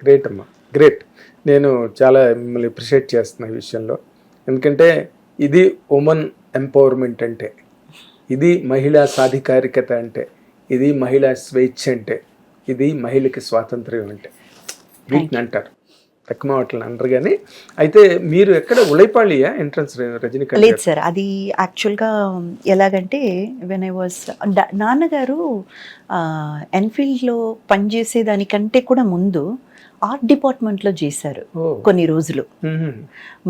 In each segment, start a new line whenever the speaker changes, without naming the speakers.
Great అమ్మా, great. నేను చాలా మిమ్మల్ని అప్రిషియేట్ చేస్తున్నా ఈ విషయంలో. ఎందుకంటే ఇది ఉమెన్ ఎంపవర్మెంట్ అంటే, ఇది మహిళా సాధికారికత అంటే, ఇది మహిళా స్వేచ్ఛ అంటే, ఇది మహిళకి స్వాతంత్ర్యం అంటే వీటిని అంటారు. తక్కువ మాటలు అనరు. కానీ అయితే మీరు ఎక్కడ ఉలైపాళియా ఎంట్రన్స్ రజనీకాంత్?
లేదు సార్, అది యాక్చువల్గా ఎలాగంటే వెన్ ఐ వాజ్ నాన్నగారు ఎన్ఫీల్డ్లో పనిచేసేదానికంటే కూడా ముందు ఆర్ట్ డిపార్ట్మెంట్లో చేశారు కొన్ని రోజులు.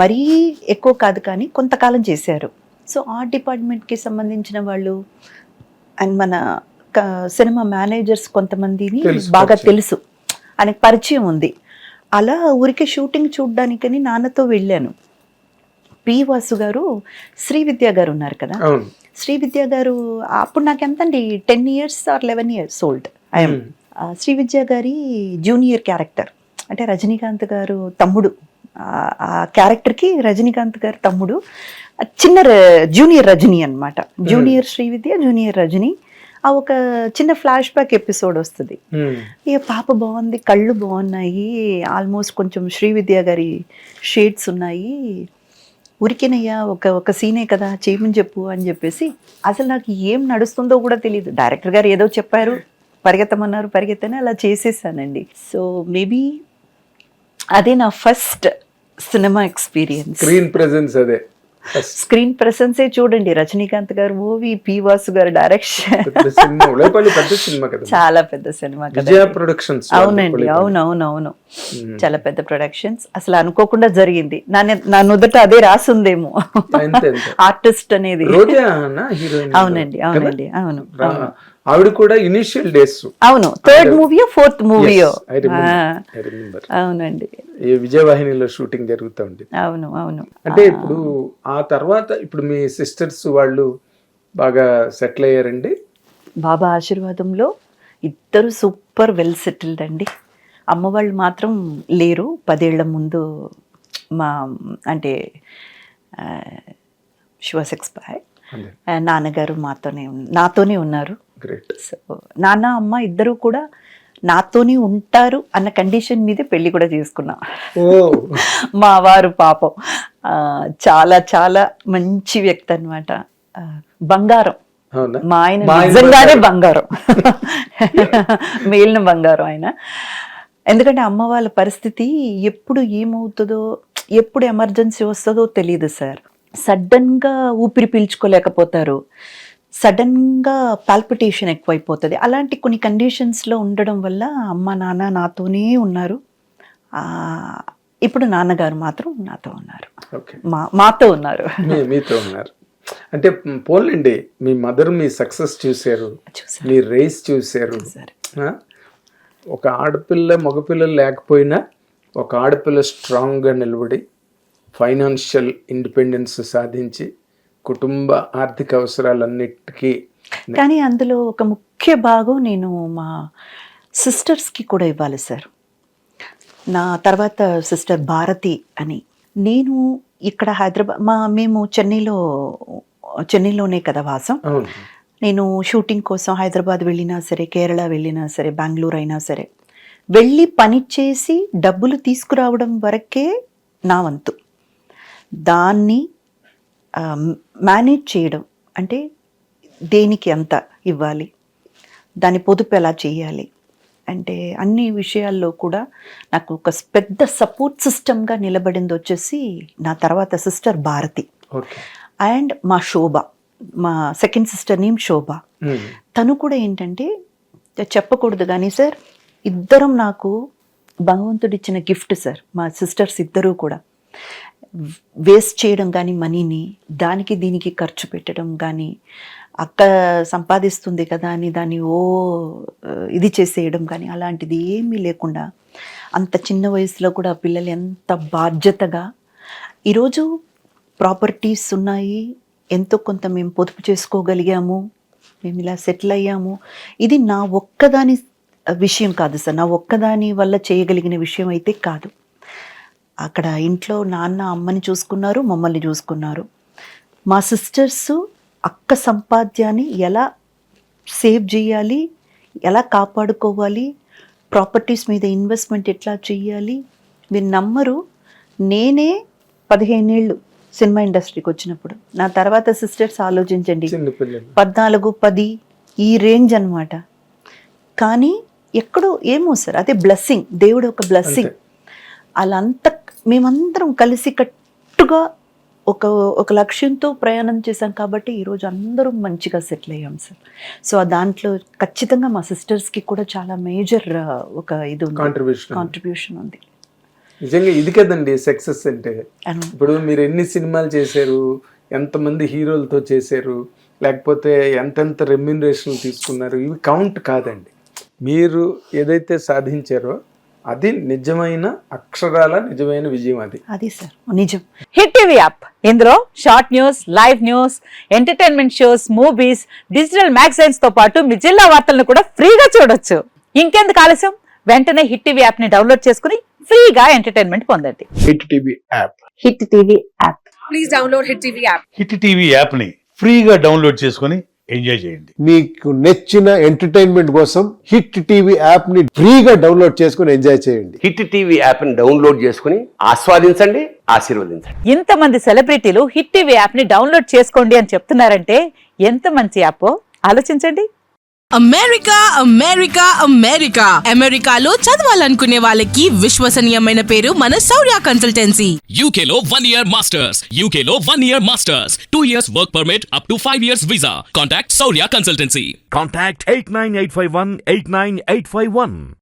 మరీ ఎక్కువ కాదు కానీ కొంతకాలం చేశారు. సో ఆర్ట్ డిపార్ట్మెంట్కి సంబంధించిన వాళ్ళు అండ్ మన సినిమా మేనేజర్స్ కొంతమందిని బాగా తెలుసు, ఆయనకు పరిచయం ఉంది. అలా ఊరికే షూటింగ్ చూడడానికని నాన్నతో వెళ్ళాను. పి వాసు గారు, శ్రీ విద్యా గారు ఉన్నారు కదా, శ్రీ విద్యా గారు అప్పుడు నాకు ఎంత అండి 10 years or 11 years old I am. Sri Vidya గారి జూనియర్ క్యారెక్టర్, అంటే రజనీకాంత్ గారు తమ్ముడు. ఆ క్యారెక్టర్కి రజనీకాంత్ గారు తమ్ముడు, చిన్న జూనియర్ రజనీ అనమాట. జూనియర్ శ్రీ విద్య, జూనియర్ రజనీ. ఆ ఒక చిన్న ఫ్లాష్ బ్యాక్ ఎపిసోడ్ వస్తుంది. ఇక పాప బాగుంది, కళ్ళు బాగున్నాయి, ఆల్మోస్ట్ కొంచెం శ్రీ విద్యా గారి షేడ్స్ ఉన్నాయి, ఉరికినయ్యా ఒక సీనే కదా చేయమని చెప్పు అని చెప్పేసి, అసలు నాకు ఏం నడుస్తుందో కూడా తెలియదు. డైరెక్టర్ గారు ఏదో చెప్పారు, పరిగెత్తమన్నారు, పరిగెత్తని అలా చేసేసానండి. సో మేబీ అదే నా first cinema experience.
Screen presence అదే,
స్క్రీన్ ప్రెసెన్సే చూడండి. రజనీకాంత్ గారు మూవీ, పి వాసు గారు డైరెక్షన్, చాలా పెద్ద సినిమా కదా. అవునండి, అవునవునవును, చాలా పెద్ద ప్రొడక్షన్స్. అసలు అనుకోకుండా జరిగింది. నా నుదుట అదే రాసుందేమో ఆర్టిస్ట్ అనేది. అవునండి, అవునండి, అవును.
ఆవిడ కూడా ఇనిషియల్ డేస్,
అవును, థర్డ్ మూవీయో ఫోర్త్ మూవీయో, అవునండి,
విజయవాహినిలో షూటింగ్ జరుగుతూ ఉంది.
అవును, అవును.
అంటే ఇప్పుడు ఆ తర్వాత ఇప్పుడు మీ సిస్టర్స్ వాళ్ళు బాగా సెటిల్ అయ్యారండి?
బాబా ఆశీర్వాదంలో ఇద్దరు సూపర్ వెల్ సెటిల్డ్ అండి. అమ్మ వాళ్ళు మాత్రం లేరు. 10 ఏళ్ల ముందు మా అంటే షీ వాస్ ఎక్స్పైర్డ్. నాన్నగారు నాతోనే ఉన్నారు. సో నాన్న అమ్మ ఇద్దరు కూడా నాతోనే ఉంటారు అన్న కండిషన్ మీదే పెళ్లి కూడా చేసుకున్నా. మా వారు పాపం చాలా చాలా మంచి వ్యక్తి అనమాట, బంగారం. మా ఆయన నిజంగానే బంగారం, మేలిన బంగారం ఆయన. ఎందుకంటే అమ్మ వాళ్ళ పరిస్థితి ఎప్పుడు ఏమవుతుందో, ఎప్పుడు ఎమర్జెన్సీ వస్తుందో తెలియదు సార్. సడన్గా ఊపిరి పీల్చుకోలేకపోతారు, సడన్గా పాల్పిటేషన్ ఎక్కువైపోతుంది. అలాంటి కొన్ని కండిషన్స్లో ఉండడం వల్ల అమ్మ నాన్న నాతోనే ఉన్నారు. ఇప్పుడు నాన్నగారు మాత్రం నాతో ఉన్నారు, మాతో ఉన్నారు,
మీతో ఉన్నారు. అంటే పోలండి, మీ మదర్ మీ సక్సెస్ చూశారు, మీ రేస్ చూశారు. ఒక ఆడపిల్ల మగపిల్లలు లేకపోయినా ఒక ఆడపిల్ల స్ట్రాంగ్గా నిలబడి ఫైనాన్షియల్ ఇండిపెండెన్స్ సాధించి కుటుంబ ఆర్థిక అవసరాలన్నిటికీ.
కానీ అందులో ఒక ముఖ్య భాగం నేను మా సిస్టర్స్కి కూడా ఇవ్వాలి సార్. తర్వాత సిస్టర్ భారతి అని. నేను ఇక్కడ హైదరాబాద్, మేము చెన్నైలోనే కదా వాసం. నేను షూటింగ్ కోసం హైదరాబాద్ వెళ్ళినా సరే, కేరళ వెళ్ళినా సరే, బెంగళూరు అయినా సరే, వెళ్ళి పని చేసి డబ్బులు తీసుకురావడం వరకే నా వంతు. దాన్ని మేనేజ్ చేయడం అంటే దేనికి ఎంత ఇవ్వాలి, దాని పొదుపు ఎలా చేయాలి అంటే అన్ని విషయాల్లో కూడా నాకు ఒక పెద్ద సపోర్ట్ సిస్టమ్గా నిలబడింది వచ్చేసి నా తర్వాత సిస్టర్ భారతి అండ్ మా శోభ, మా సెకండ్ సిస్టర్ నేమ్ శోభ. తను కూడా ఏంటంటే చెప్పకూడదు కానీ సార్, ఇద్దరం నాకు భగవంతుడిచ్చిన గిఫ్ట్ సార్. మా సిస్టర్స్ ఇద్దరూ కూడా వేస్ట్ చేయడం కానీ, మనీని దానికి దీనికి ఖర్చు పెట్టడం కానీ, అక్క సంపాదిస్తుంది కదా అని దాన్ని ఇది చేసేయడం కానీ అలాంటిది ఏమీ లేకుండా అంత చిన్న వయసులో కూడా పిల్లలు ఎంత బాధ్యతగా, ఈరోజు ప్రాపర్టీస్ ఉన్నాయి, ఎంతో కొంత మేము పొదుపు చేసుకోగలిగాము, మేము ఇలా సెటిల్ అయ్యాము. ఇది నా ఒక్కదాని విషయం కాదు సార్, నా ఒక్కదాని వల్ల చేయగలిగిన విషయం అయితే కాదు. అక్కడ ఇంట్లో నాన్న అమ్మని చూసుకున్నారు, మమ్మల్ని చూసుకున్నారు. మా సిస్టర్స్ అక్క సంపాద్యాన్ని ఎలా సేవ్ చేయాలి, ఎలా కాపాడుకోవాలి, ప్రాపర్టీస్ మీద ఇన్వెస్ట్మెంట్ ఎట్లా చేయాలి. మీరు నమ్మరు, నేనే 15 ఏళ్ళు సినిమా ఇండస్ట్రీకి వచ్చినప్పుడు, నా తర్వాత సిస్టర్స్ ఆలోచించండి,
చిన్నపిల్లలు
14, 10 ఈ రేంజ్ అన్నమాట. కానీ ఎక్కడో ఏమో సార్, అదే బ్లెస్సింగ్, దేవుడు ఒక బ్లెస్సింగ్. అలా మేమందరం కలిసి కట్టుగా ఒక లక్ష్యంతో ప్రయాణం చేశాం కాబట్టి ఈరోజు అందరం మంచిగా సెటిల్ అయ్యాం సార్. సో దాంట్లో ఖచ్చితంగా మా సిస్టర్స్కి కూడా చాలా మేజర్ ఒక ఇది ఉంది, కాంట్రిబ్యూషన్ ఉంది.
నిజంగా ఇది కదండి సక్సెస్ అంటే. ఇప్పుడు మీరు ఎన్ని సినిమాలు చేశారు, ఎంతమంది హీరోలతో చేశారు, లేకపోతే ఎంతెంత రెమ్యూనరేషన్ తీసుకున్నారు, ఇవి కౌంట్ కాదండి. మీరు ఏదైతే సాధించారో అది నిజమైన అక్షరాల నిజమైన విజయం. అది
సార్ నిజం.
హిట్ టీవీ యాప్, ఇందులో short news, live news, entertainment shows, movies, digital magazines తో పాటు మీ జిల్లా వార్తలను కూడా ఫ్రీగా చూడొచ్చు. ఇంకెందుకు ఆలస్యం, వెంటనే హిట్ టీవీ యాప్ ని డౌన్లోడ్ చేసుకుని ఫ్రీగా ఎంటర్టైన్మెంట్ పొందండి.
Hit TV app.
Hit TV app.
Please download hit TV app.
Hit TV app ని ఫ్రీగా డౌన్లోడ్ చేసుకొని ఎంజాయ్ చేయండి.
మీకు నచ్చిన ఎంటర్టైన్మెంట్ కోసం హిట్ టీవీ యాప్ ని ఫ్రీగా డౌన్లోడ్ చేసుకుని ఎంజాయ్ చేయండి.
హిట్ టీవీ యాప్ ని డౌన్లోడ్ చేసుకుని ఆస్వాదించండి, ఆశీర్వదించండి.
ఇంతమంది సెలబ్రిటీలు హిట్ టీవీ యాప్ ని డౌన్లోడ్ చేసుకోండి అని చెప్తున్నారంటే ఎంత మంచి యాప్ ఆలోచించండి.
అమెరికా అమెరికాలో చదవాలనుకునే వాళ్ళకి విశ్వసనీయమైన పేరు మన శౌర్య కన్సల్టెన్సీ.
UK లో 1 year masters. UK లో 1 year masters. 2 years work permit up to 5 years visa. Contact Saurya Consultancy.
Contact 89851 89851.